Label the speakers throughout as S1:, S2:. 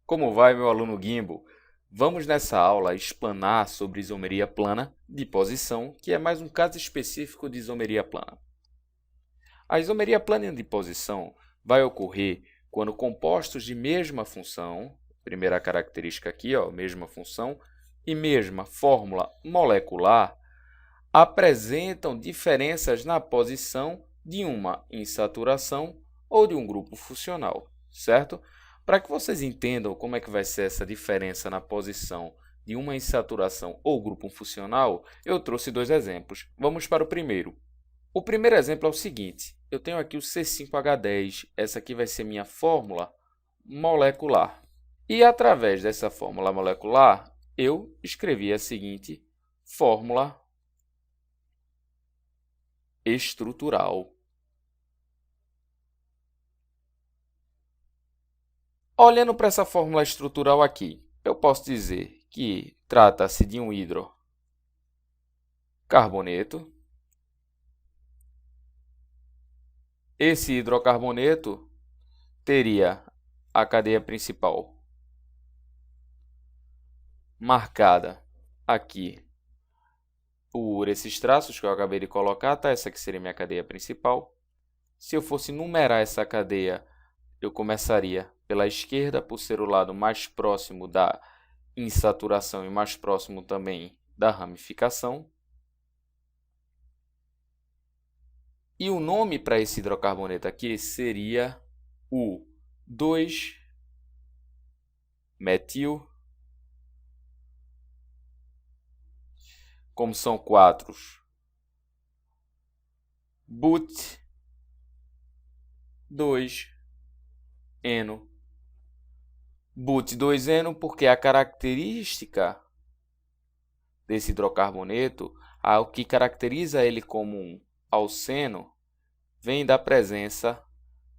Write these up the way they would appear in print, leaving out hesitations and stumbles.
S1: Como vai, meu aluno Gimbo? Vamos nessa aula explanar sobre isomeria plana de posição, que é mais um caso específico de isomeria plana. A isomeria plana de posição vai ocorrer quando compostos de mesma função, primeira característica aqui, mesma função, e mesma fórmula molecular, apresentam diferenças na posição de uma insaturação ou de um grupo funcional, certo? Para que vocês entendam como é que vai ser essa diferença na posição de uma insaturação ou grupo funcional, eu trouxe dois exemplos. Vamos para o primeiro. O primeiro exemplo é o seguinte, eu tenho aqui o C5H10, essa aqui vai ser minha fórmula molecular. E através dessa fórmula molecular, eu escrevi a seguinte fórmula estrutural. Olhando para essa fórmula estrutural aqui, eu posso dizer que trata-se de um hidrocarboneto. Esse hidrocarboneto teria a cadeia principal marcada aqui por esses traços que eu acabei de colocar, tá? Essa aqui seria minha cadeia principal. Se eu fosse numerar essa cadeia, eu começaria pela esquerda, por ser o lado mais próximo da insaturação e mais próximo também da ramificação. E o nome para esse hidrocarboneto aqui seria o 2-metil. Como são quatro, but-2-eno. But-2-eno porque a característica desse hidrocarboneto, o que caracteriza ele como um alceno, vem da presença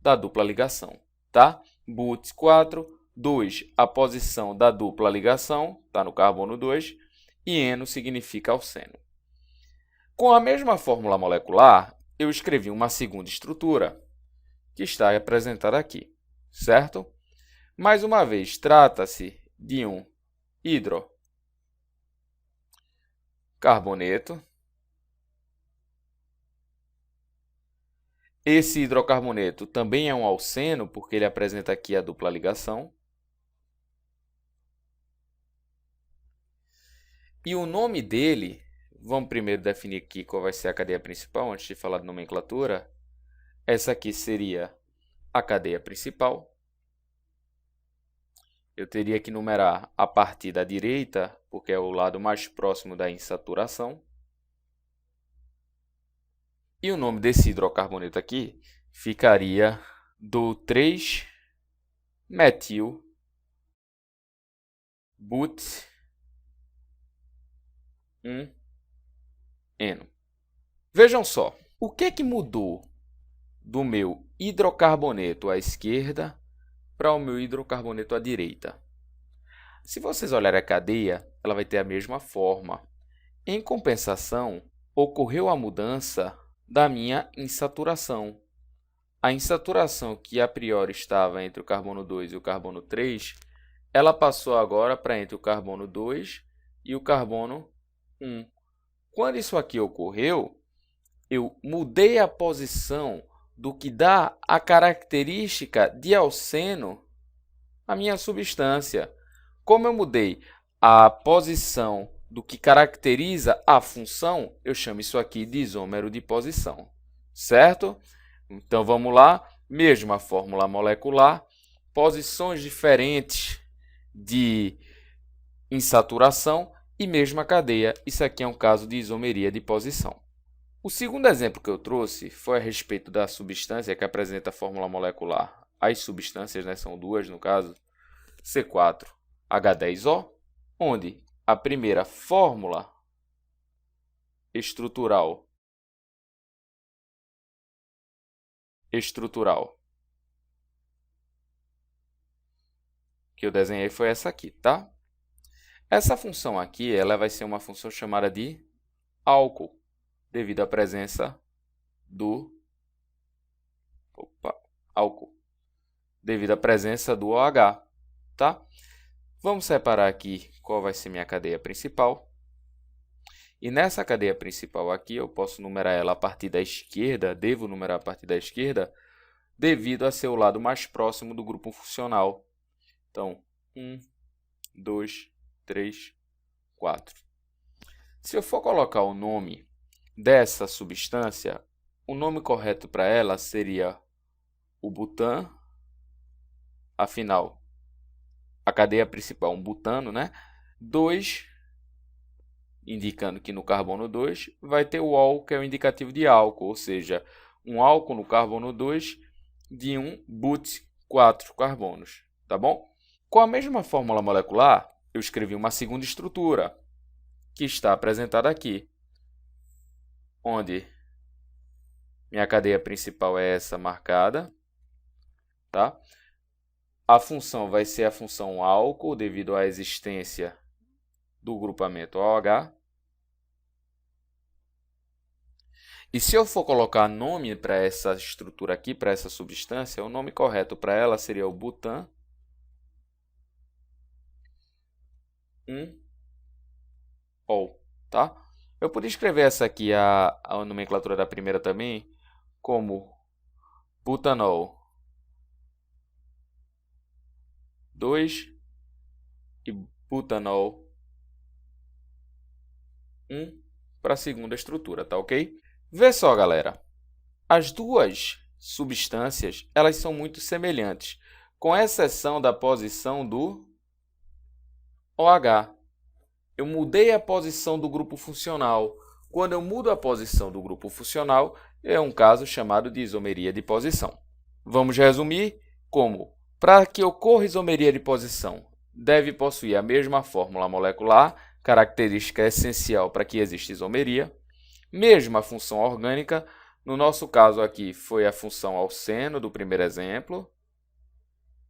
S1: da dupla ligação, tá? But4, 2, a posição da dupla ligação, está no carbono 2, e eno significa alceno. Com a mesma fórmula molecular, eu escrevi uma segunda estrutura, que está representada aqui, certo? Mais uma vez, trata-se de um hidrocarboneto. Esse hidrocarboneto também é um alceno, porque ele apresenta aqui a dupla ligação. E o nome dele, vamos primeiro definir aqui qual vai ser a cadeia principal, antes de falar de nomenclatura. Essa aqui seria a cadeia principal. Eu teria que numerar a partir da direita, porque é o lado mais próximo da insaturação. E o nome desse hidrocarboneto aqui ficaria do 3-metil but-1-eno. Vejam só, o que mudou do meu hidrocarboneto à esquerda para o meu hidrocarboneto à direita? Se vocês olharem a cadeia, ela vai ter a mesma forma. Em compensação, ocorreu a mudança da minha insaturação. A insaturação que a priori estava entre o carbono 2 e o carbono 3, ela passou agora para entre o carbono 2 e o carbono 1. Quando isso aqui ocorreu, eu mudei a posição do que dá a característica de alceno à minha substância. Como eu mudei a posição do que caracteriza a função, eu chamo isso aqui de isômero de posição, certo? Então, vamos lá. Mesma fórmula molecular, posições diferentes de insaturação e mesma cadeia. Isso aqui é um caso de isomeria de posição. O segundo exemplo que eu trouxe foi a respeito da substância que apresenta a fórmula molecular. As substâncias, são duas no caso, C4H10O, onde a primeira fórmula estrutural que eu desenhei foi essa aqui, tá? Essa função aqui, ela vai ser uma função chamada de álcool, devido à presença do álcool, devido à presença do OH. tá? Vamos separar aqui qual vai ser minha cadeia principal. E nessa cadeia principal aqui, eu posso numerar ela a partir da esquerda, devo numerar a partir da esquerda, devido a ser o lado mais próximo do grupo funcional. Então, 1, 2, 3, 4. Se eu for colocar o nome dessa substância, o nome correto para ela seria o butan, afinal, a cadeia principal é um butano, né? 2, indicando que no carbono 2 vai ter o ol, que é o indicativo de álcool, ou seja, um álcool no carbono 2 de um but, 4 carbonos, tá bom? Com a mesma fórmula molecular, eu escrevi uma segunda estrutura, que está apresentada aqui, onde minha cadeia principal é essa marcada, tá? A função vai ser a função álcool, devido à existência do grupamento OH. E se eu for colocar nome para essa estrutura aqui, para essa substância, o nome correto para ela seria o butan 1-ol, tá? Eu podia escrever essa aqui, a nomenclatura da primeira também, como butanol 2 e butanol 1 para a segunda estrutura, tá ok? Vê só, galera. As duas substâncias, elas são muito semelhantes, com exceção da posição do OH. Eu mudei a posição do grupo funcional. Quando eu mudo a posição do grupo funcional, é um caso chamado de isomeria de posição. Vamos resumir como: para que ocorra isomeria de posição, deve possuir a mesma fórmula molecular, característica essencial para que exista isomeria, mesma função orgânica, no nosso caso aqui foi a função alceno do primeiro exemplo,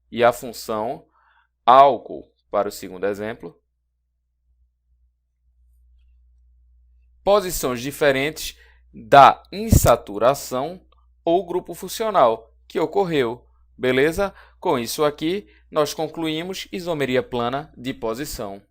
S1: e a função álcool para o segundo exemplo. Posições diferentes da insaturação ou grupo funcional que ocorreu. Beleza? Com isso aqui, nós concluímos isomeria plana de posição.